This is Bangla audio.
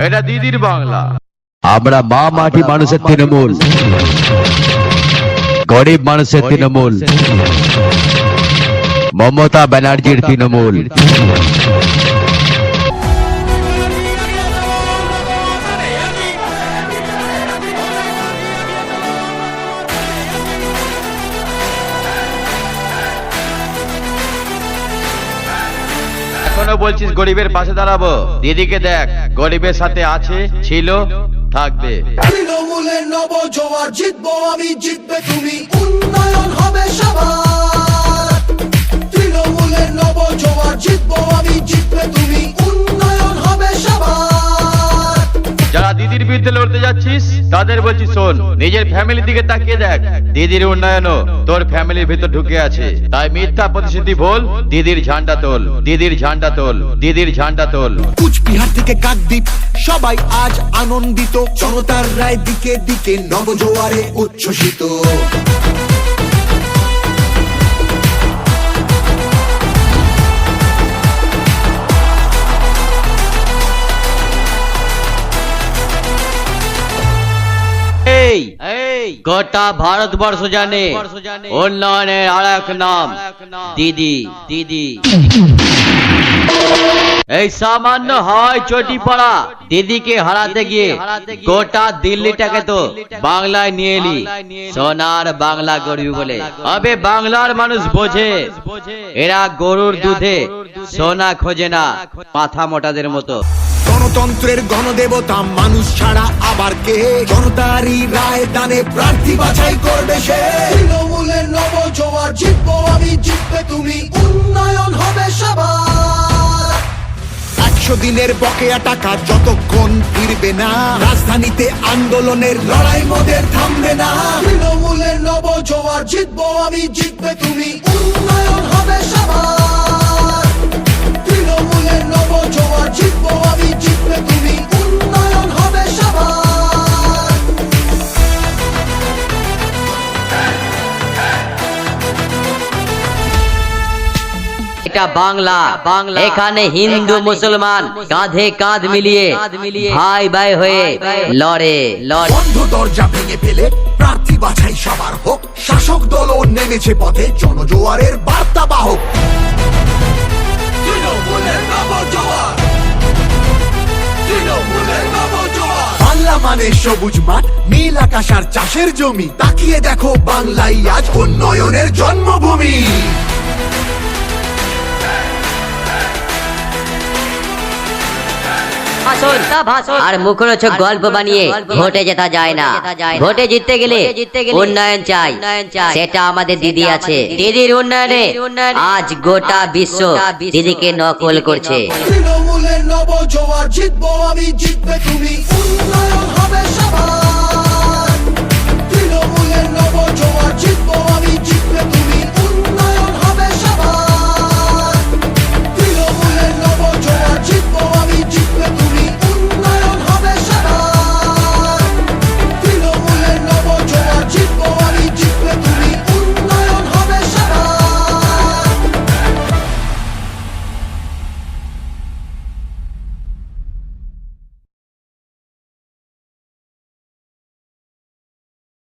এটা দিদির বাংলা। আমরা মা মাটি মানুষের তৃণমূল, গরিব মানুষের তৃণমূল, মমতা ব্যানার্জির তৃণমূল। এখনো বলছিস গরিবের পাশে দাঁড়াবো? দিদিকে দেখ, গরিবের সাথে আছে, ছিল, থাকবে। তৃণমূলের নব জোয়ার, জিতবো আমি, জিতবে তুমি, উন্নয়ন হবে সবার। তৃণমূলের নব জোয়ার, জিতবো আমি, জিতবে তুমি, উন্নয়ন হবে সবার। যারা দিদির বিরুদ্ধে লড়তে যাচ্ছিস তাদের বলছি শোন, নিজের ফ্যামিলির দিকে তাকিয়ে দেখ। দিদির উন্নয়নও তোর ফ্যামিলির ভিতর ঢুকে আছে। তাই মিথ্যা প্রতিশ্রুতি বল, দিদির ঝান্ডা তোল, দিদির ঝান্ডা তোল, দিদির ঝান্ডা তোল। কুচবিহার থেকে কাকদ্বীপ সবাই আজ আনন্দিত, জনতার রায় দিকে দিকে নবজোয়ারে উচ্ছ্বসিত। গোটা ভারতবর্ষ জানে উন্নয়নের আর এক নাম দিদি। দিদি এই সামান্য হয় চটি পড়া দিদিকে হারাতে গিয়ে গোটা দিল্লিটাকে তো বাংলায় নিয়ে এলি, সোনার বাংলা গড়বি বলে। আবে বাংলার মানুষ বোঝে, এরা গরুর দুধে সোনা খোঁজে না, মাথা মোটাদের মতো। গণতন্ত্রের গণদেবতা মানুষ ছাড়া আবার কে? জনতারই রায় দানে প্রার্থী বাছাই করবে সে। তৃণমূলের নব জোয়ার, জিতবো আমি, জিতবে তুমি, উন্নয়ন হবে সবার। 100 দিনের বকেয়া টাকা যতক্ষণ ফিরবে না, রাজধানীতে আন্দোলনের লড়াই মোদের থামবে না। তৃণমূলের নব জোয়ার, জিতবো আমি, জিতবে তুমি, উন্নয়ন হবে সবার। তৃণমূলের নব জোয়ার, জিতবো আমি, জিতবে তুমি, উন্নয়ন হবে সবার। এটা বাংলা, এখানে হিন্দু মুসলমান কাঁধে কাঁধ মিলিয়ে ভাই ভাই হয়ে লড়ে। বন্ধ দরজা ভেঙে ফেলে প্রার্থী বাছাই সবার হোক, শাসক দলও নেমেছে পথে, জনজোয়ারের বার্তা বাহক। তৃণমূলের নবজোয়ার, তৃণমূলের নবজোয়ার। বাংলা মানে সবুজ মাঠ, নীল আকাশ আর চাষের জমি, তাকিয়ে দেখো বাংলাই আজ উন্নয়নের জন্মভূমি। আর মুখরোচক গল্প বানিয়ে ভোটে জেতা যায় না। ভোটে জিততে গেলে উন্নয়ন চাই, সেটা আমাদের দিদি আছে। দিদির উন্নয়নে আজ গোটা বিশ্ব দিদিকে নকল করছে। তৃণমূলের নব জোয়ার, জিতবো আমি, জিতবে তুমি, উন্নয়ন হবে সবার। তৃণমূলের নব জোয়ার, জিতবো আমি, জিতবে তুমি।